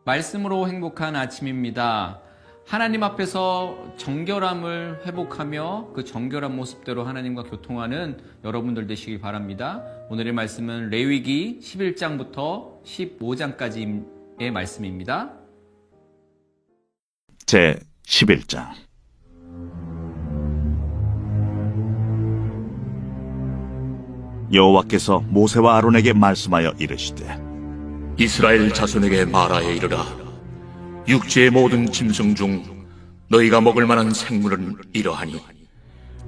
말씀으로 행복한 아침입니다. 하나님 앞에서 정결함을 회복하며 그 정결한 모습대로 하나님과 교통하는 여러분들 되시길 바랍니다. 오늘의 말씀은 레위기 11장부터 15장까지의 말씀입니다. 제 11장. 여호와께서 모세와 아론에게 말씀하여 이르시되 이스라엘 자손에게 말하여 이르라. 육지의 모든 짐승 중 너희가 먹을 만한 생물은 이러하니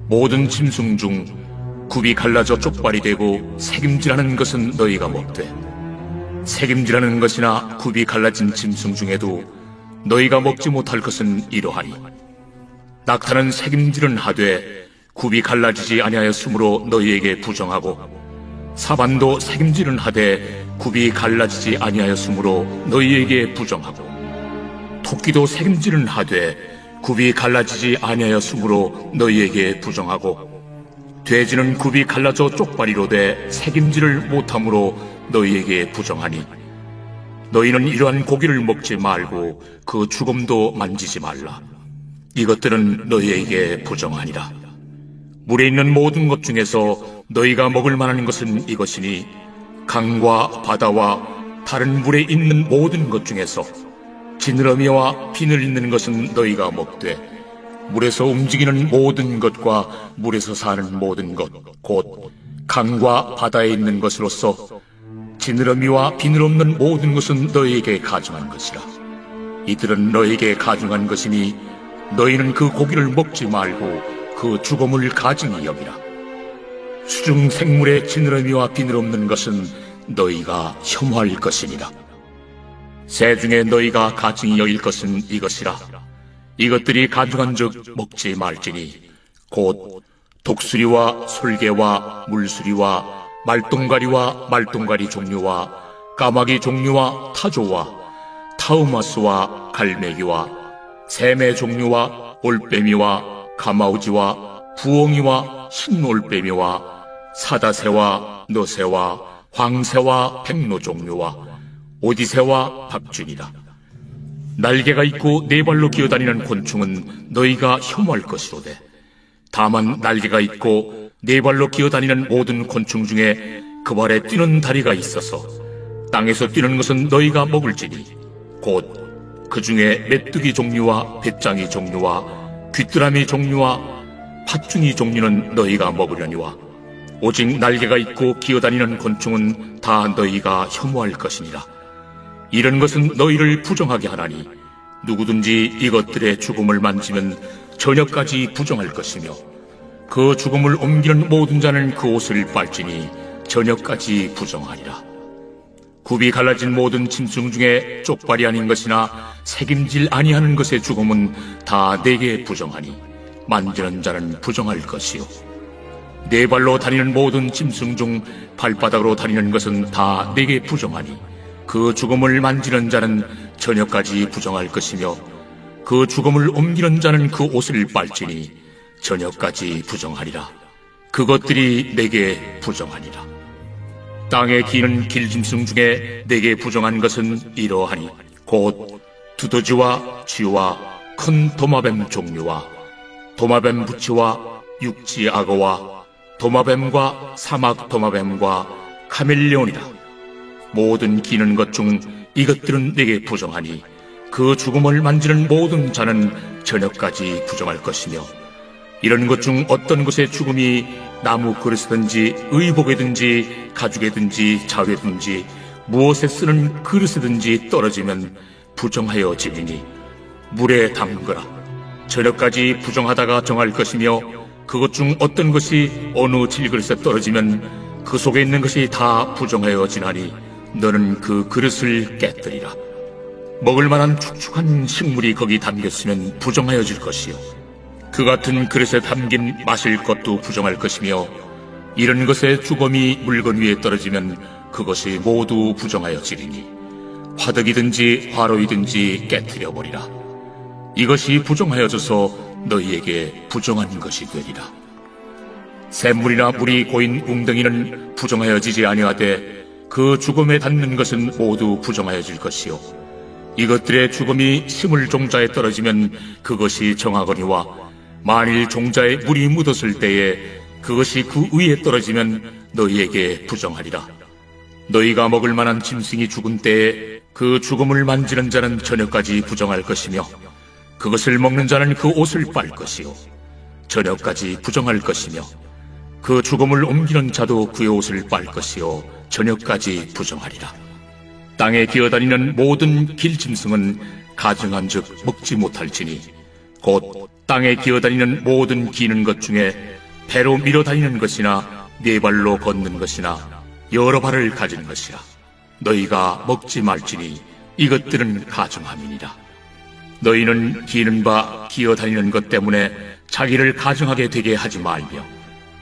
모든 짐승 중 굽이 갈라져 쪽발이 되고 새김질하는 것은 너희가 먹되 새김질하는 것이나 굽이 갈라진 짐승 중에도 너희가 먹지 못할 것은 이러하니 낙타는 새김질은 하되 굽이 갈라지지 아니하였으므로 너희에게 부정하고 사반도 새김질은 하되 굽이 갈라지지 아니하였으므로 너희에게 부정하고 토끼도 새김질은 하되 굽이 갈라지지 아니하였으므로 너희에게 부정하고 돼지는 굽이 갈라져 쪽발이로되 새김질을 못함으로 너희에게 부정하니 너희는 이러한 고기를 먹지 말고 그 죽음도 만지지 말라. 이것들은 너희에게 부정하니라. 물에 있는 모든 것 중에서 너희가 먹을 만한 것은 이것이니 강과 바다와 다른 물에 있는 모든 것 중에서 지느러미와 비늘 있는 것은 너희가 먹되 물에서 움직이는 모든 것과 물에서 사는 모든 것 곧 강과 바다에 있는 것으로서 지느러미와 비늘 없는 모든 것은 너희에게 가증한 것이라. 이들은 너희에게 가증한 것이니 너희는 그 고기를 먹지 말고 그 죽음을 가증히 여기라. 수중 생물의 지느러미와 비늘 없는 것은 너희가 혐오할 것이니라. 새 중에 너희가 가증히 여길 것은 이것이라. 이것들이 가증한즉 먹지 말지니 곧 독수리와 솔개와 물수리와 말똥가리와 말똥가리 종류와 까마귀 종류와 타조와 타우마스와 갈매기와 샘의 종류와 올빼미와 가마우지와 부엉이와 흰올빼미와 사다새와 너새와 황새와 백로 종류와 오디새와 박쥐니라. 날개가 있고 네 발로 기어다니는 곤충은 너희가 혐오할 것이로되 다만 날개가 있고 네 발로 기어다니는 모든 곤충 중에 그 발에 뛰는 다리가 있어서 땅에서 뛰는 것은 너희가 먹을지니 곧 그 중에 메뚜기 종류와 배짱이 종류와 귀뚜라미 종류와 팥중이 종류는 너희가 먹으려니와 오직 날개가 있고 기어다니는 곤충은 다 너희가 혐오할 것이니라. 이런 것은 너희를 부정하게 하나니 누구든지 이것들의 죽음을 만지면 저녁까지 부정할 것이며 그 죽음을 옮기는 모든 자는 그 옷을 빨지니 저녁까지 부정하리라. 굽이 갈라진 모든 짐승 중에 쪽발이 아닌 것이나 새김질 아니하는 것의 죽음은 다 내게 부정하니 만지는 자는 부정할 것이요 네 발로 다니는 모든 짐승 중 발바닥으로 다니는 것은 다 내게 부정하니 그 죽음을 만지는 자는 저녁까지 부정할 것이며 그 죽음을 옮기는 자는 그 옷을 빨지니 저녁까지 부정하리라. 그것들이 내게 부정하니라. 땅에 기는 길짐승 중에 내게 부정한 것은 이러하니 곧 두더지와 쥐와 큰 도마뱀 종류와 도마뱀 부치와 육지 악어와 도마뱀과 사막 도마뱀과 카멜레온이라. 모든 기는 것 중 이것들은 내게 부정하니 그 죽음을 만지는 모든 자는 저녁까지 부정할 것이며 이런 것 중 어떤 것의 죽음이 나무 그릇이든지 의복에든지 가죽에든지 자회든지 무엇에 쓰는 그릇이든지 떨어지면 부정하여 지리니 물에 담그라. 저녁까지 부정하다가 정할 것이며 그것 중 어떤 것이 어느 질그릇에 떨어지면 그 속에 있는 것이 다 부정하여 지나니 너는 그 그릇을 깨뜨리라. 먹을 만한 축축한 식물이 거기 담겼으면 부정하여질 것이요 그 같은 그릇에 담긴 마실 것도 부정할 것이며 이런 것의 주검이 물건 위에 떨어지면 그것이 모두 부정하여지리니 화덕이든지 화로이든지 깨뜨려버리라. 이것이 부정하여져서 너희에게 부정한 것이 되리라. 샘물이나 물이 고인 웅덩이는 부정하여지지 아니하되 그 죽음에 닿는 것은 모두 부정하여질 것이요 이것들의 죽음이 식물 종자에 떨어지면 그것이 정하거니와 만일 종자에 물이 묻었을 때에 그것이 그 위에 떨어지면 너희에게 부정하리라. 너희가 먹을 만한 짐승이 죽은 때에 그 죽음을 만지는 자는 저녁까지 부정할 것이며 그것을 먹는 자는 그 옷을 빨 것이요 저녁까지 부정할 것이며 그 죽음을 옮기는 자도 그의 옷을 빨 것이요 저녁까지 부정하리라. 땅에 기어다니는 모든 길짐승은 가증한즉 먹지 못할지니 곧 땅에 기어다니는 모든 기는 것 중에 배로 밀어다니는 것이나 네 발로 걷는 것이나 여러 발을 가진 것이라. 너희가 먹지 말지니 이것들은 가증함이니라. 너희는 기는 바 기어다니는 것 때문에 자기를 가증하게 되게 하지 말며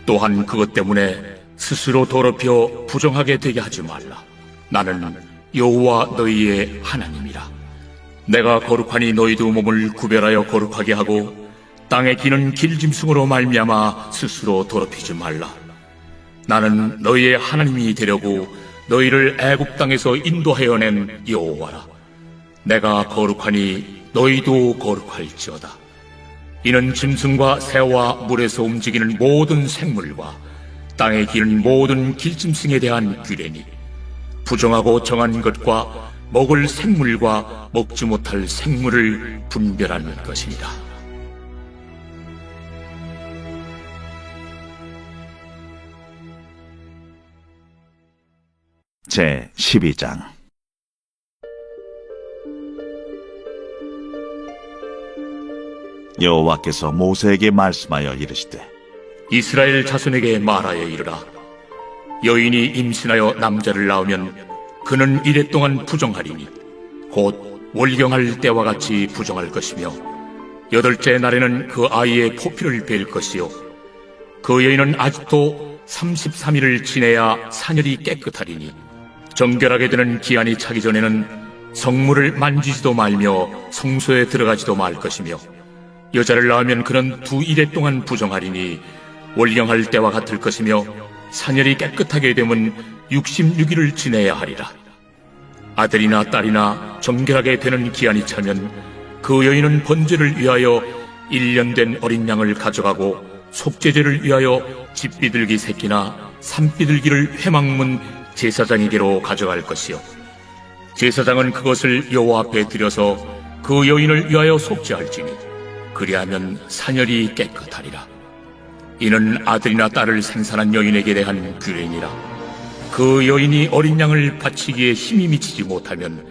또한 그것 때문에 스스로 더럽혀 부정하게 되게 하지 말라. 나는 여호와 너희의 하나님이라. 내가 거룩하니 너희도 몸을 구별하여 거룩하게 하고 땅에 기는 길짐승으로 말미암아 스스로 더럽히지 말라. 나는 너희의 하나님이 되려고 너희를 애굽 땅에서 인도하여 낸 여호와라. 내가 거룩하니 너희도 거룩할지어다. 이는 짐승과 새와 물에서 움직이는 모든 생물과 땅에 기는 모든 길짐승에 대한 규례니 부정하고 정한 것과 먹을 생물과 먹지 못할 생물을 분별하는 것이니라. 제 12장. 여호와께서 모세에게 말씀하여 이르시되 이스라엘 자손에게 말하여 이르라. 여인이 임신하여 남자를 낳으면 그는 이래 동안 부정하리니 곧 월경할 때와 같이 부정할 것이며 8째 날에는 그 아이의 포피를 뺄 것이요 그 여인은 아직도 33일을 지내야 사녀리 깨끗하리니 정결하게 되는 기한이 차기 전에는 성물을 만지지도 말며 성소에 들어가지도 말 것이며 여자를 낳으면 그는 2일에 동안 부정하리니 월경할 때와 같을 것이며 사녀리 깨끗하게 되면 66일을 지내야 하리라. 아들이나 딸이나 정결하게 되는 기한이 차면 그 여인은 번제를 위하여 1년 된 어린 양을 가져가고 속죄제를 위하여 집비둘기 새끼나 산비둘기를 회막문 제사장에게로 가져갈 것이요 제사장은 그것을 여호와 앞에 드려서 그 여인을 위하여 속죄할지니 그리하면 사녀리 깨끗하리라. 이는 아들이나 딸을 생산한 여인에게 대한 규례니라. 그 여인이 어린 양을 바치기에 힘이 미치지 못하면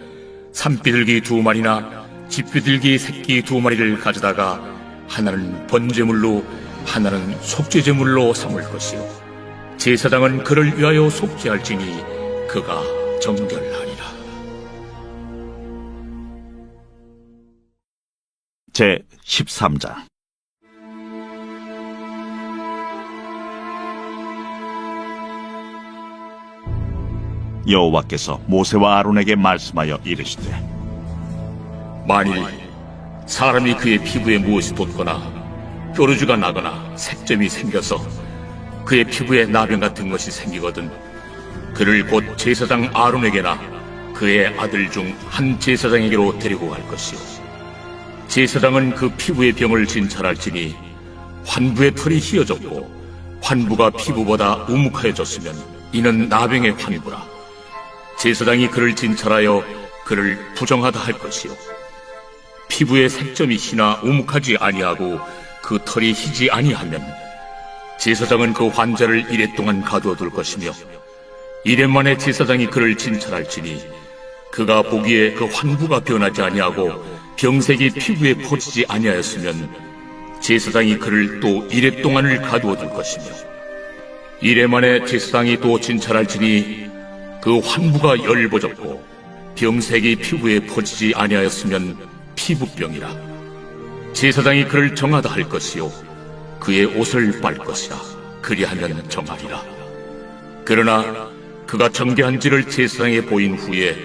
산비둘기 2마리나 집비둘기 새끼 2마리를 가져다가 하나는 번제물로 하나는 속죄제물로 삼을 것이요 제사장은 그를 위하여 속죄할지니 그가 정결하리라. 제 13장. 여호와께서 모세와 아론에게 말씀하여 이르시되 만일 사람이 그의 피부에 무엇이 돋거나 뾰루지가 나거나 색점이 생겨서 그의 피부에 나병 같은 것이 생기거든 그를 곧 제사장 아론에게나 그의 아들 중 한 제사장에게로 데리고 갈 것이요 제사장은 그 피부의 병을 진찰할지니 환부의 털이 휘어졌고 환부가 피부보다 우묵하여졌으면 이는 나병의 환부라. 제사장이 그를 진찰하여 그를 부정하다 할 것이요 피부에 색점이 희나 우묵하지 아니하고 그 털이 희지 아니하면 제사장은 그 환자를 1회 동안 가두어 둘 것이며 1회 만에 제사장이 그를 진찰할지니 그가 보기에 그 환부가 변하지 아니하고 병색이 피부에 퍼지지 아니하였으면 제사장이 그를 또 1회 동안을 가두어 둘 것이며 1회 만에 제사장이 또 진찰할지니 그 환부가 열버졌고 병색이 피부에 퍼지지 아니하였으면 피부병이라. 제사장이 그를 정하다 할 것이요 그의 옷을 빨 것이라. 그리하면 정하리라. 그러나 그가 정결한지를 제사장에 보인 후에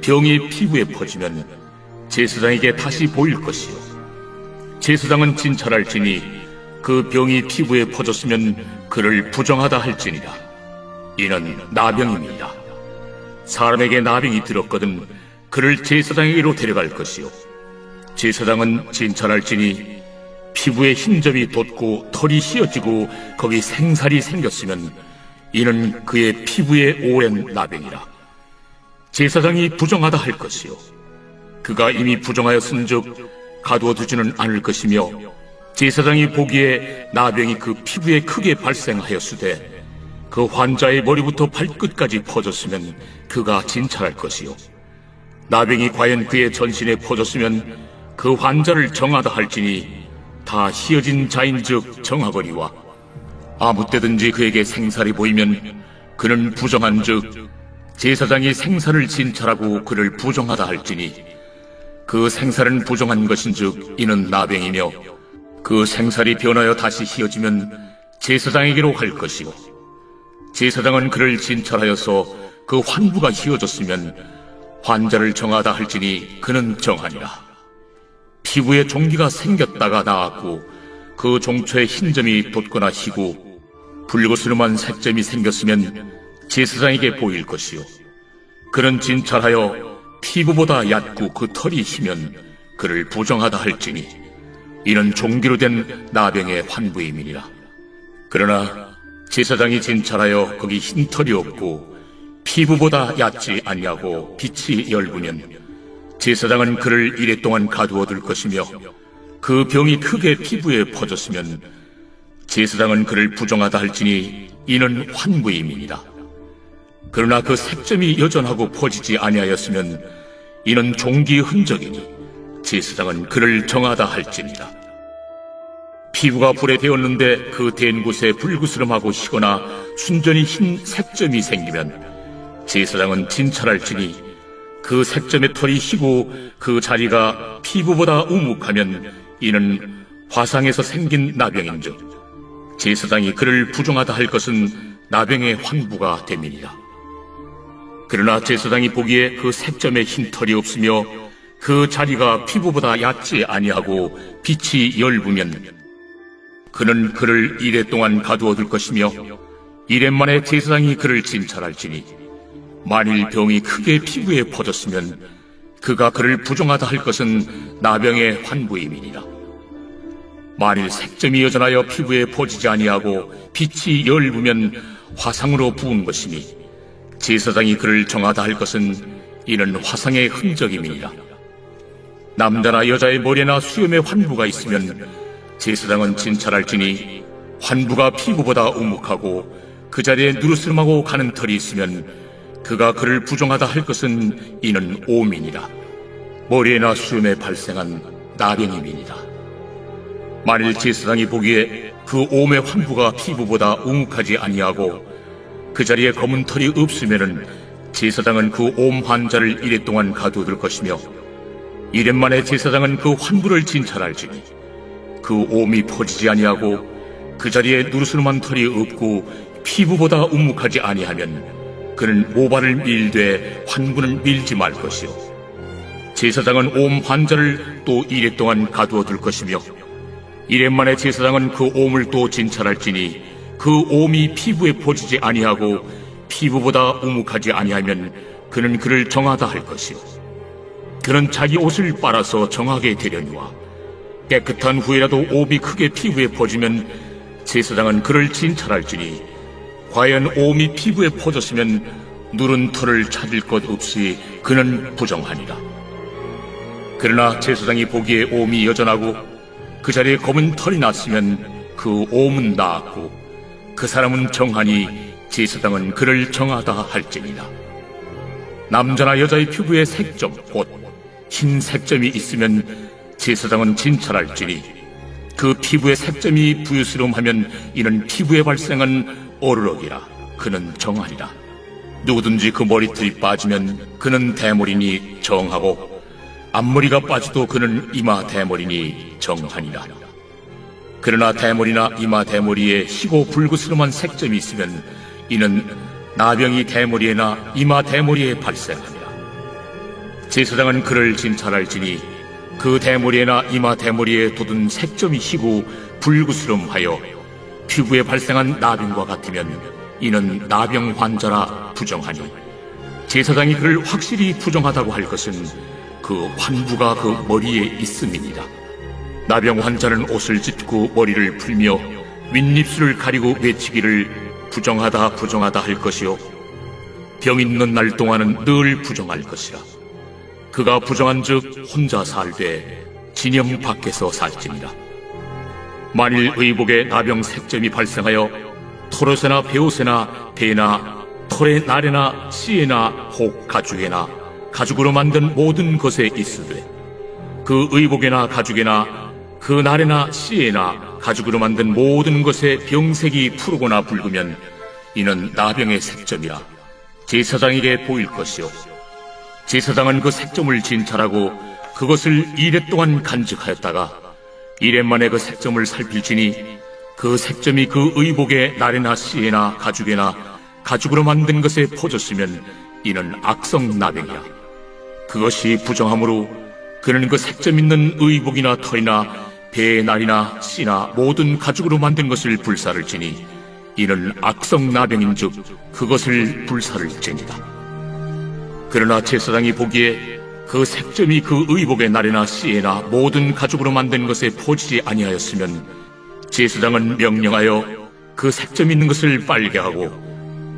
병이 피부에 퍼지면 제사장에게 다시 보일 것이요 제사장은 진찰할지니 그 병이 피부에 퍼졌으면 그를 부정하다 할지니라. 이는 나병입니다. 사람에게 나병이 들었거든 그를 제사장에게로 데려갈 것이요 제사장은 진찰할지니 피부에 흰점이 돋고 털이 휘어지고 거기 생살이 생겼으면 이는 그의 피부에 오랜 나병이라. 제사장이 부정하다 할 것이요 그가 이미 부정하였은즉 가두어 두지는 않을 것이며 제사장이 보기에 나병이 그 피부에 크게 발생하였으되 그 환자의 머리부터 발끝까지 퍼졌으면 그가 진찰할 것이요 나병이 과연 그의 전신에 퍼졌으면 그 환자를 정하다 할지니 다 휘어진 자인즉 정하거니와 아무 때든지 그에게 생살이 보이면 그는 부정한즉 제사장이 생살을 진찰하고 그를 부정하다 할지니 그 생살은 부정한 것인즉 이는 나병이며 그 생살이 변하여 다시 휘어지면 제사장에게로 갈 것이고 제사장은 그를 진찰하여서 그 환부가 휘어졌으면 환자를 정하다 할지니 그는 정하니라. 피부에 종기가 생겼다가 나았고 그 종초에 흰점이 돋거나 희고 붉으스름한 색점이 생겼으면 제사장에게 보일 것이요 그는 진찰하여 피부보다 얕고 그 털이 희면 그를 부정하다 할지니 이는 종기로 된 나병의 환부임이니라. 그러나 제사장이 진찰하여 거기 흰 털이 없고 피부보다 얕지 아니하고 빛이 엷으면 제사장은 그를 이레 동안 가두어 둘 것이며 그 병이 크게 피부에 퍼졌으면 제사장은 그를 부정하다 할지니 이는 환부임이니라. 그러나 그 색점이 여전하고 퍼지지 아니하였으면 이는 종기의 흔적이니 제사장은 그를 정하다 할지니라. 피부가 불에 데었는데 그 댄 곳에 불구스름하고 희거나 순전히 흰 색점이 생기면 제사장은 진찰할지니 그 색점의 털이 희고 그 자리가 피부보다 우묵하면 이는 화상에서 생긴 나병인즉 제사장이 그를 부정하다 할 것은 나병의 환부가 됨이니라. 그러나 제사장이 보기에 그 색점에 흰 털이 없으며 그 자리가 피부보다 얕지 아니하고 빛이 엷으면 그는 그를 이레 동안 가두어 둘 것이며 이레 만에 제사장이 그를 진찰할지니 만일 병이 크게 피부에 퍼졌으면 그가 그를 부정하다 할 것은 나병의 환부임이니라. 만일 색점이 여전하여 피부에 퍼지지 아니하고 빛이 엷으면 화상으로 부은 것이니 제사장이 그를 정하다 할 것은 이는 화상의 흔적임이니라. 남자나 여자의 머리나 수염에 환부가 있으면 제사장은 진찰할지니 환부가 피부보다 우묵하고 그 자리에 누르스름하고 가는 털이 있으면 그가 그를 부정하다 할 것은 이는 오민이라. 머리에나 수염에 발생한 나병임이니라. 만일 제사장이 보기에 그 옴의 환부가 피부보다 우묵하지 아니하고 그 자리에 검은 털이 없으면은 제사장은 그 옴 환자를 이레 동안 가두어둘 것이며 이레 만에 제사장은 그 환부를 진찰할지니 그 옴이 퍼지지 아니하고 그 자리에 누르스름한 털이 없고 피부보다 우묵하지 아니하면 그는 모발을 밀되 환부는 밀지 말 것이요 제사장은 옴 환자를 또 이레 동안 가두어둘 것이며 이레 만에 제사장은 그 옴을 또 진찰할지니 그 옴이 피부에 퍼지지 아니하고 피부보다 우묵하지 아니하면 그는 그를 정하다 할 것이요 그는 자기 옷을 빨아서 정하게 되려니와 깨끗한 후에라도 옴이 크게 피부에 퍼지면 제사장은 그를 진찰할지니 과연 옴이 피부에 퍼졌으면 누른 털을 찾을 것 없이 그는 부정하니라. 그러나 제사장이 보기에 옴이 여전하고 그 자리에 검은 털이 났으면 그 옴은 나았고 그 사람은 정하니 제사장은 그를 정하다 할지니라. 남자나 여자의 피부에 색점 곧 흰 색점이 있으면 제사장은 진찰할지니 그 피부의 색점이 부유스름하면 이는 피부에 발생한 어르럭이라. 그는 정하리라. 누구든지 그 머리털이 빠지면 그는 대머리니 정하고 앞머리가 빠지도 그는 이마 대머리니 정하니라. 그러나 대머리나 이마 대머리에 희고 불그스름한 색점이 있으면 이는 나병이 대머리에나 이마 대머리에 발생하니라. 제사장은 그를 진찰할지니 그 대머리에나 이마 대머리에 돋은 색점이 희고 불그스름하여 피부에 발생한 나병과 같으면 이는 나병 환자라 부정하니 제사장이 그를 확실히 부정하다고 할 것은 그 환부가 그 머리에 있음이니라. 나병 환자는 옷을 찢고 머리를 풀며 윗입술을 가리고 외치기를 부정하다 부정하다 할 것이요 병 있는 날 동안은 늘 부정할 것이라. 그가 부정한즉 혼자 살되 진영 밖에서 살지니라. 만일 의복에 나병 색점이 발생하여 토롯에나 베옷에나 배나 털의 날에나 씨에나 혹 가죽에나 가죽으로 만든 모든 것에 있으되 그 의복에나 가죽에나 그 날에나 씨에나 가죽으로 만든 모든 것에 병색이 푸르거나 붉으면 이는 나병의 색점이라 제사장에게 보일 것이요 제사장은 그 색점을 진찰하고 그것을 2례 동안 간직하였다가 1례 만에 그 색점을 살필지니 그 색점이 그 의복의 날에나 씨에나 가죽에나 가죽으로 만든 것에 퍼졌으면 이는 악성 나병이라. 그것이 부정하므로 그는 그 색점 있는 의복이나 털이나 배의 날이나 씨나 모든 가죽으로 만든 것을 불사를 지니 이는 악성 나병인즉 그것을 불사를 지니라. 그러나 제사장이 보기에 그 색점이 그 의복의 날에나 씨에나 모든 가죽으로 만든 것에 퍼지지 아니하였으면 제사장은 명령하여 그 색점 있는 것을 빨게 하고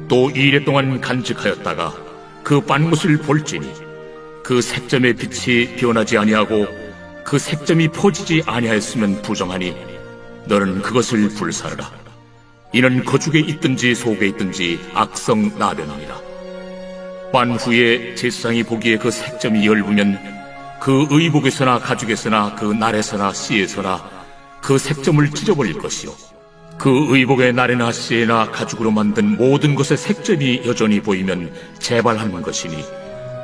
또 2례 동안 간직하였다가 그 빤 것을 볼지니 그 색점의 빛이 변하지 아니하고 그 색점이 퍼지지 아니하였으면 부정하니 너는 그것을 불사르라. 이는 거죽에 있든지 속에 있든지 악성 나병이니라. 빤 후에 제사장이 보기에 그 색점이 엷으면 그 의복에서나 가죽에서나 그 날에서나 씨에서나 그 색점을 찢어버릴 것이요 그 의복의 날에나 씨에나 가죽으로 만든 모든 것의 색점이 여전히 보이면 재발하는 것이니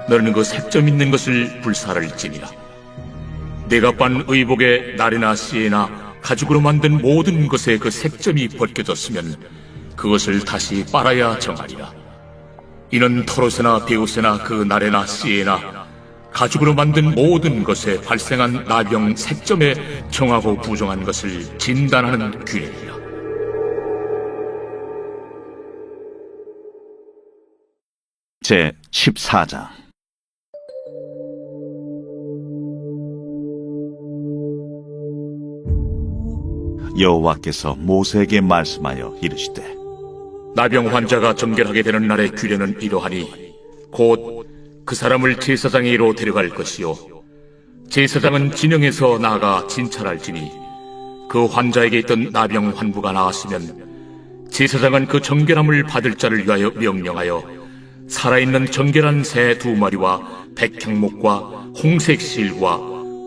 너는 그 색점 있는 것을 불사를지니라. 내가 빤 의복의 날에나 씨에나 가죽으로 만든 모든 것에 그 색점이 벗겨졌으면 그것을 다시 빨아야 정하리라. 이는 털옷에나 베옷에나 그 날에나 씨에나 가죽으로 만든 모든 것에 발생한 나병 색점에 정하고 부정한 것을 진단하는 규례니라. 제 14장. 여호와께서 모세에게 말씀하여 이르시되 나병 환자가 정결하게 되는 날의 규례는 이러하니 곧 그 사람을 제사장에게로 데려갈 것이요 제사장은 진영에서 나아가 진찰할지니 그 환자에게 있던 나병 환부가 나았으면 제사장은 그 정결함을 받을 자를 위하여 명령하여 살아있는 정결한 새 2마리와 백향목과 홍색 실과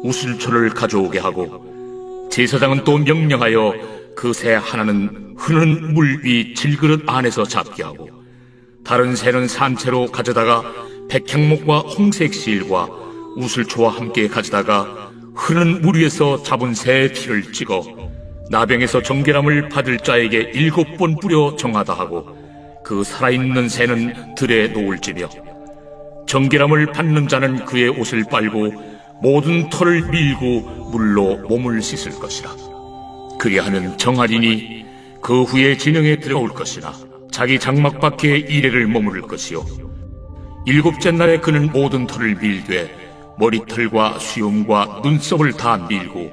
우슬초를 가져오게 하고 제사장은 또 명령하여 그 새 하나는 흐르는 물 위 질그릇 안에서 잡게 하고 다른 새는 산채로 가져다가 백향목과 홍색 실과 우슬초와 함께 가져다가 흐르는 물 위에서 잡은 새의 피를 찍어 나병에서 정결함을 받을 자에게 7번 뿌려 정하다 하고 그 살아있는 새는 들에 놓을지며 정결함을 받는 자는 그의 옷을 빨고 모든 털을 밀고 물로 몸을 씻을 것이라. 그리하면 정하리니 그 후에 진영에 들어올 것이나 자기 장막 밖에 2례를 머무를 것이요 7째 날에 그는 모든 털을 밀되 머리털과 수염과 눈썹을 다 밀고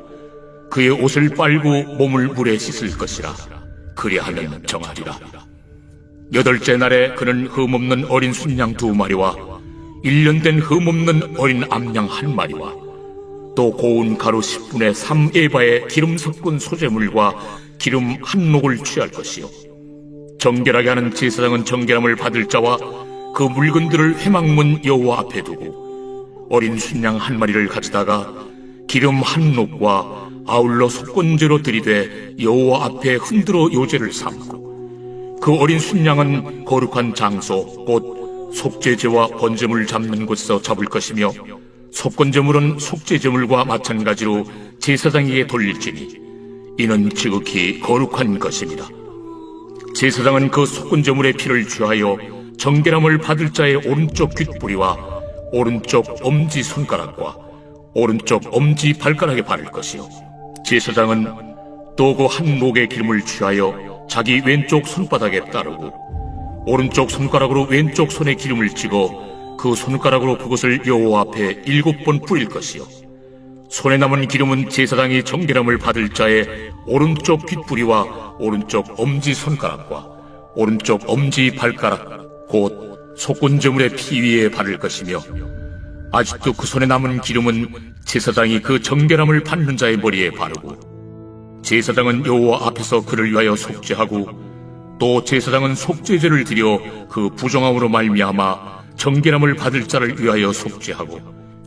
그의 옷을 빨고 몸을 물에 씻을 것이라. 그리하면 정하리라. 8째 날에 그는 흠없는 어린 순양 2마리와 1년 된 흠없는 어린 암양 1마리와 또 고운 가루 10분의 3에바의 기름 섞은 소재물과 기름 1녹을 취할 것이요 정결하게 하는 제사장은 정결함을 받을 자와 그 물건들을 회막문 여호와 앞에 두고 어린 순양 1마리를 가져다가 기름 1녹과 아울러 속건제로 들이되 여호와 앞에 흔들어 요제를 삼고 그 어린 순양은 거룩한 장소 곧 속죄제와 번제물 잡는 곳에서 잡을 것이며 속건제물은 속죄제물과 마찬가지로 제사장에게 돌릴지니 이는 지극히 거룩한 것입니다. 제사장은 그 속건제물의 피를 취하여 정결함을 받을 자의 오른쪽 귓뿌리와 오른쪽 엄지손가락과 오른쪽 엄지발가락에 바를 것이요 제사장은 또 그 1녹의 기름을 취하여 자기 왼쪽 손바닥에 따르고 오른쪽 손가락으로 왼쪽 손에 기름을 찍어 그 손가락으로 그것을 여호와 앞에 7번 뿌릴 것이요 손에 남은 기름은 제사장이 정결함을 받을 자의 오른쪽 귓뿌리와 오른쪽 엄지손가락과 오른쪽 엄지발가락 곧 속건제물의 피 위에 바를 것이며 아직도 그 손에 남은 기름은 제사장이 그 정결함을 받는 자의 머리에 바르고 제사장은 여호와 앞에서 그를 위하여 속죄하고 또 제사장은 속죄제를 드려 그 부정함으로 말미암아 정결함을 받을 자를 위하여 속죄하고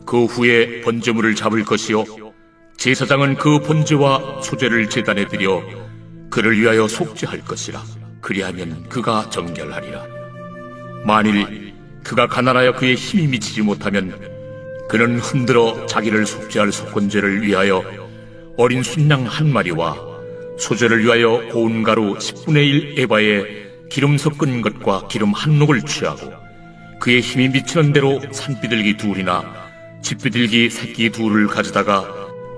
그 후에 번제물을 잡을 것이요 제사장은 그 번제와 소제를 제단에 드려 그를 위하여 속죄할 것이라. 그리하면 그가 정결하리라. 만일 그가 가난하여 그의 힘이 미치지 못하면 그는 흔들어 자기를 속죄할 속건제를 위하여 어린 순양 1마리와 소제를 위하여 고운 가루 10분의 1 에바에 기름 섞은 것과 기름 1녹을 취하고 그의 힘이 미치는 대로 산비둘기 2이나 집비둘기 새끼 2를 가져다가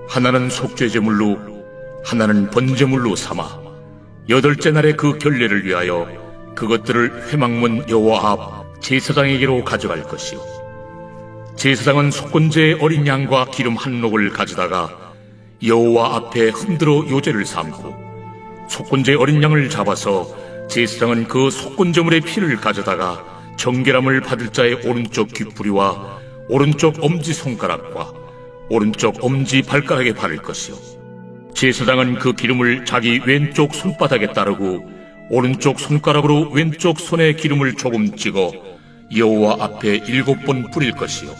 하나는 속죄제물로 하나는 번제물로 삼아 8째 날에 그 결례를 위하여 그것들을 회막문 여호와 앞 제사장에게로 가져갈 것이요 제사장은 속건제의 어린 양과 기름 1녹을 가져다가 여호와 앞에 흔들어 요제를 삼고 속건제의 어린 양을 잡아서 제사장은 그 속건제물의 피를 가져다가 정결함을 받을 자의 오른쪽 귓뿌리와 오른쪽 엄지손가락과 오른쪽 엄지발가락에 바를 것이요 제사장은 그 기름을 자기 왼쪽 손바닥에 따르고 오른쪽 손가락으로 왼쪽 손에 기름을 조금 찍어 여호와 앞에 7번 뿌릴 것이요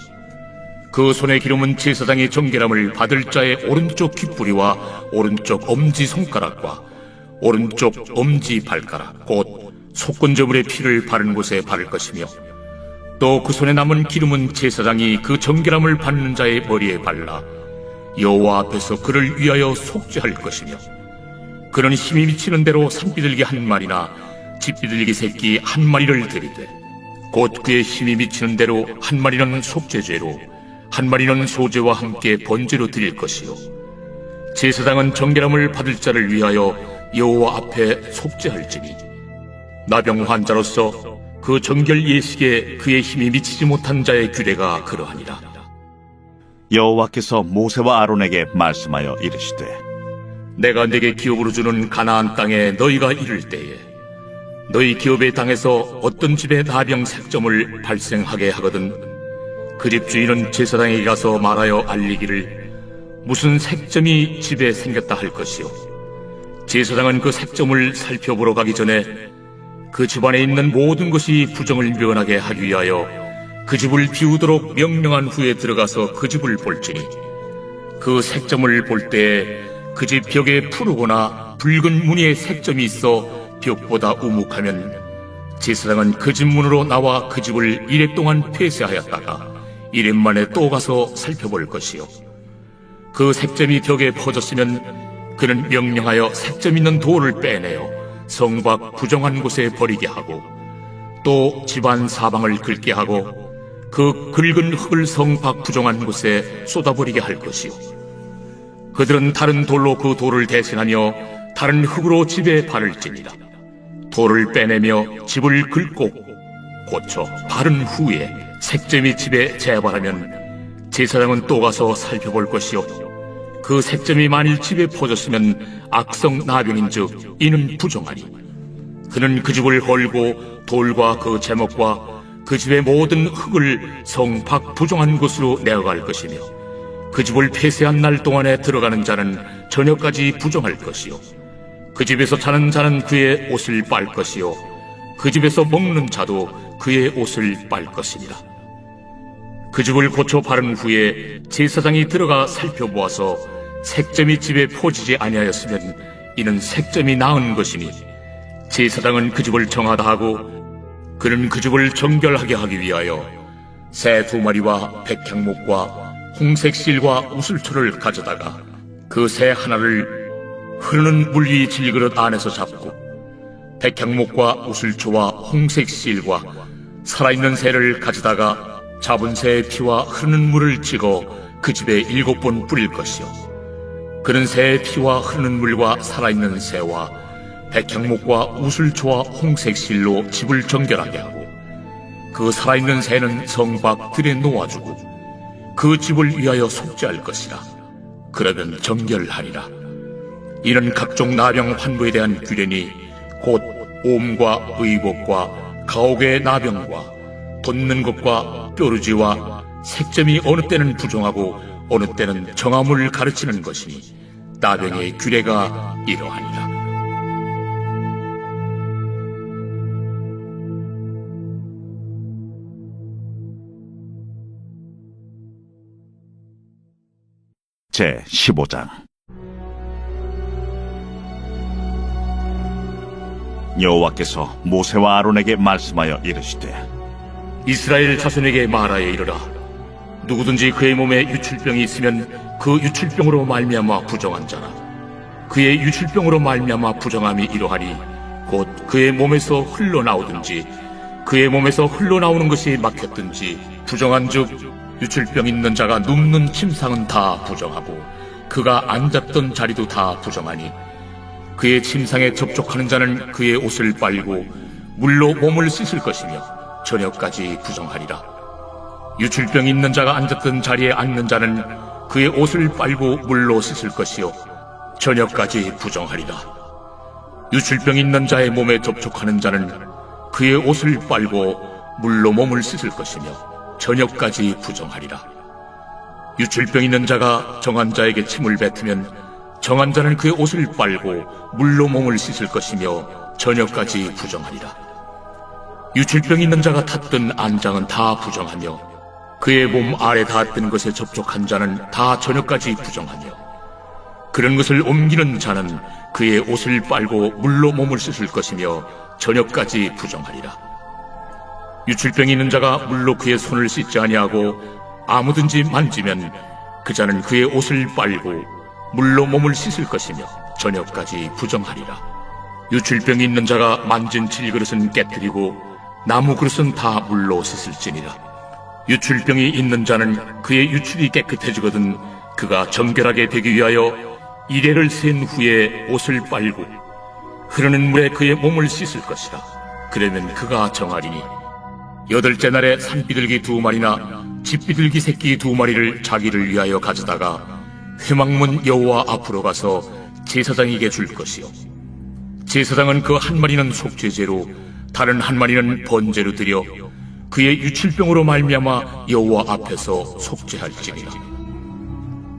그 손의 기름은 제사장의 정결함을 받을 자의 오른쪽 귓뿌리와 오른쪽 엄지손가락과 오른쪽 엄지발가락 곧 속건제물의 피를 바른 곳에 바를 것이며 또 그 손에 남은 기름은 제사장이 그 정결함을 받는 자의 머리에 발라 여호와 앞에서 그를 위하여 속죄할 것이며 그는 힘이 미치는 대로 산비둘기 1마리나 집비둘기 새끼 1마리를 드리되 곧 그의 힘이 미치는 대로 1마리는 속죄죄로 1마리는 소제와 함께 번제로 드릴 것이요 제사장은 정결함을 받을 자를 위하여 여호와 앞에 속죄할지니 나병 환자로서 그 정결 예식에 그의 힘이 미치지 못한 자의 규례가 그러하니라. 여호와께서 모세와 아론에게 말씀하여 이르시되 내가 네게 기업으로 주는 가나안 땅에 너희가 이를 때에 너희 기업의 땅에서 어떤 집에 나병 색점을 발생하게 하거든 그 집 주인은 제사장에게 가서 말하여 알리기를 무슨 색점이 집에 생겼다 할 것이요 제사장은 그 색점을 살펴보러 가기 전에 그 집안에 있는 모든 것이 부정을 면하게 하기 위하여 그 집을 비우도록 명령한 후에 들어가서 그 집을 볼지니 그 색점을 볼 때에 그 집 벽에 푸르거나 붉은 무늬의 색점이 있어 벽보다 우묵하면 제사장은 그 집 문으로 나와 그 집을 1회 동안 폐쇄하였다가 1회 만에 또 가서 살펴볼 것이요 그 색점이 벽에 퍼졌으면 그는 명령하여 색점 있는 돌을 빼내어 성 밖 부정한 곳에 버리게 하고 또 집안 사방을 긁게 하고 그 긁은 흙을 성 밖 부정한 곳에 쏟아버리게 할 것이요 그들은 다른 돌로 그 돌을 대신하며 다른 흙으로 집에 바를지니라. 돌을 빼내며 집을 긁고 고쳐 바른 후에 색점이 집에 재발하면 제사장은 또 가서 살펴볼 것이요 그 색점이 만일 집에 퍼졌으면 악성 나병인즉 이는 부정하니 그는 그 집을 헐고 돌과 그 제목과 그 집의 모든 흙을 성 밖 부정한 곳으로 내어갈 것이며 그 집을 폐쇄한 날 동안에 들어가는 자는 저녁까지 부정할 것이요 그 집에서 자는 자는 그의 옷을 빨 것이요 그 집에서 먹는 자도 그의 옷을 빨 것이니라. 그 집을 고쳐 바른 후에 제사장이 들어가 살펴보아서 색점이 집에 퍼지지 아니하였으면 이는 색점이 나은 것이니 제사장은 그 집을 정하다 하고 그는 그 집을 정결하게 하기 위하여 새 2마리와 백향목과 홍색 실과 우슬초를 가져다가 그 새 하나를 흐르는 물 위 질그릇 안에서 잡고 백향목과 우슬초와 홍색 실과 살아있는 새를 가져다가 잡은 새의 피와 흐르는 물을 찍어 그 집에 7번 뿌릴 것이요 그는 새의 피와 흐르는 물과 살아있는 새와 백향목과 우슬초와 홍색 실로 집을 정결하게 하고 그 살아있는 새는 성 밖 들에 놓아주고 그 집을 위하여 속죄할 것이라. 그러면 정결하리라. 이는 각종 나병 환부에 대한 규례니 곧 옴과 의복과 가옥의 나병과 돋는 것과 뾰루지와 색점이 어느 때는 부정하고 어느 때는 정함을 가르치는 것이니 나병의 규례가 이러하니라. 제 15장. 여호와께서 모세와 아론에게 말씀하여 이르시되 이스라엘 자손에게 말하여 이르라. 누구든지 그의 몸에 유출병이 있으면 그 유출병으로 말미암아 부정한 자라. 그의 유출병으로 말미암아 부정함이 이러하니 곧 그의 몸에서 흘러나오든지 그의 몸에서 흘러나오는 것이 막혔든지 부정한즉 유출병 있는 자가 눕는 침상은 다 부정하고 그가 앉았던 자리도 다 부정하니 그의 침상에 접촉하는 자는 그의 옷을 빨고 물로 몸을 씻을 것이며 저녁까지 부정하리라. 유출병 있는 자가 앉았던 자리에 앉는 자는 그의 옷을 빨고 물로 씻을 것이요 저녁까지 부정하리라. 유출병 있는 자의 몸에 접촉하는 자는 그의 옷을 빨고 물로 몸을 씻을 것이며 저녁까지 부정하리라. 유출병 있는 자가 정한 자에게 침을 뱉으면 정한 자는 그의 옷을 빨고 물로 몸을 씻을 것이며 저녁까지 부정하리라. 유출병 있는 자가 탔던 안장은 다 부정하며 그의 몸 아래 닿았던 것에 접촉한 자는 다 저녁까지 부정하며 그런 것을 옮기는 자는 그의 옷을 빨고 물로 몸을 씻을 것이며 저녁까지 부정하리라. 유출병이 있는 자가 물로 그의 손을 씻지 아니하고 아무든지 만지면 그 자는 그의 옷을 빨고 물로 몸을 씻을 것이며 저녁까지 부정하리라. 유출병이 있는 자가 만진 질그릇은 깨뜨리고 나무 그릇은 다 물로 씻을지니라. 유출병이 있는 자는 그의 유출이 깨끗해지거든 그가 정결하게 되기 위하여 이레를 센 후에 옷을 빨고 흐르는 물에 그의 몸을 씻을 것이라. 그러면 그가 정하리니 여덟째 날에 산비둘기 2마리나 집비둘기 새끼 2마리를 자기를 위하여 가져다가 회막문 여호와 앞으로 가서 제사장에게 줄 것이요 제사장은 그 한 마리는 속죄제로 다른 한 마리는 번제로 드려 그의 유출병으로 말미암아 여호와 앞에서 속죄할지니라.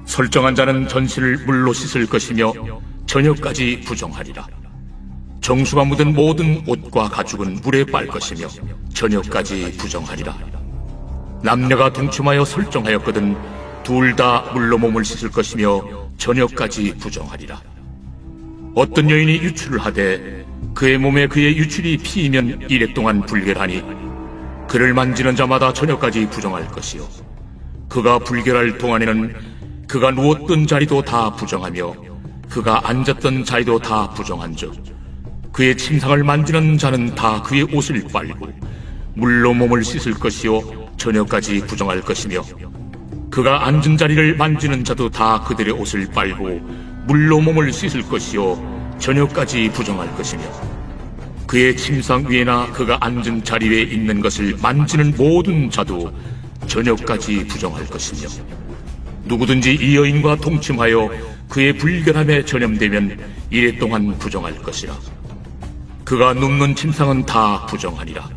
설정한 자는 전신을 물로 씻을 것이며 저녁까지 부정하리라. 정수가 묻은 모든 옷과 가죽은 물에 빨 것이며 저녁까지 부정하리라. 남녀가 동침하여 설정하였거든 둘 다 물로 몸을 씻을 것이며 저녁까지 부정하리라. 어떤 여인이 유출을 하되 그의 몸에 그의 유출이 피이면 이래 동안 불결하니 그를 만지는 자마다 저녁까지 부정할 것이요 그가 불결할 동안에는 그가 누웠던 자리도 다 부정하며 그가 앉았던 자리도 다 부정한즉 그의 침상을 만지는 자는 다 그의 옷을 빨고 물로 몸을 씻을 것이요 저녁까지 부정할 것이며 그가 앉은 자리를 만지는 자도 다 그들의 옷을 빨고 물로 몸을 씻을 것이요 저녁까지 부정할 것이며 그의 침상 위에나 그가 앉은 자리 위에 있는 것을 만지는 모든 자도 저녁까지 부정할 것이며 누구든지 이 여인과 동침하여 그의 불결함에 전염되면 이래 동안 부정할 것이라. 그가 눕는 침상은 다 부정하니라.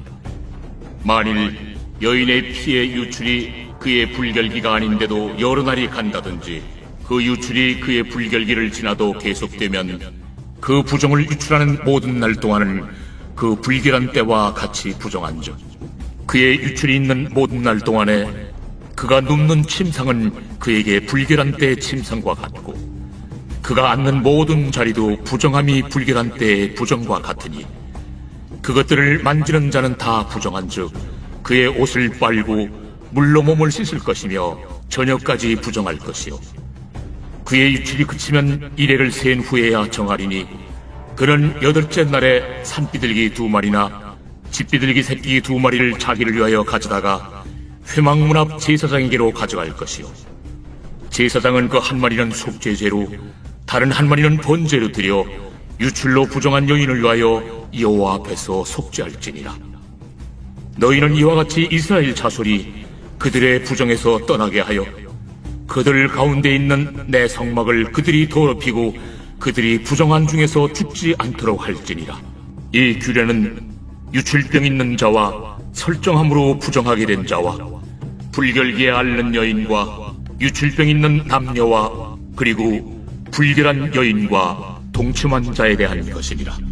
만일 여인의 피의 유출이 그의 불결기가 아닌데도 여러 날이 간다든지 그 유출이 그의 불결기를 지나도 계속되면 그 부정을 유출하는 모든 날 동안은 그 불결한 때와 같이 부정한즉 그의 유출이 있는 모든 날 동안에 그가 눕는 침상은 그에게 불결한 때의 침상과 같고 그가 앉는 모든 자리도 부정함이 불결한 때의 부정과 같으니 그것들을 만지는 자는 다 부정한즉 그의 옷을 빨고 물로 몸을 씻을 것이며 저녁까지 부정할 것이요 그의 유출이 그치면 이래를 센 후에야 정하리니 그는 여덟째 날에 산비둘기 2마리나 집비둘기 새끼 2마리를 자기를 위하여 가져다가 회막문 앞 제사장에게로 가져갈 것이요 제사장은 그 한 마리는 속죄제로 다른 한 마리는 번제로 드려 유출로 부정한 여인을 위하여 여호와 앞에서 속죄할지니라. 너희는 이와 같이 이스라엘 자손이 그들의 부정에서 떠나게 하여 그들 가운데 있는 내 성막을 그들이 더럽히고 그들이 부정한 중에서 죽지 않도록 할지니라. 이 규례는 유출병 있는 자와 설정함으로 부정하게 된 자와 불결기에 앓는 여인과 유출병 있는 남녀와 그리고 불결한 여인과 동침한 자에 대한 것이니라.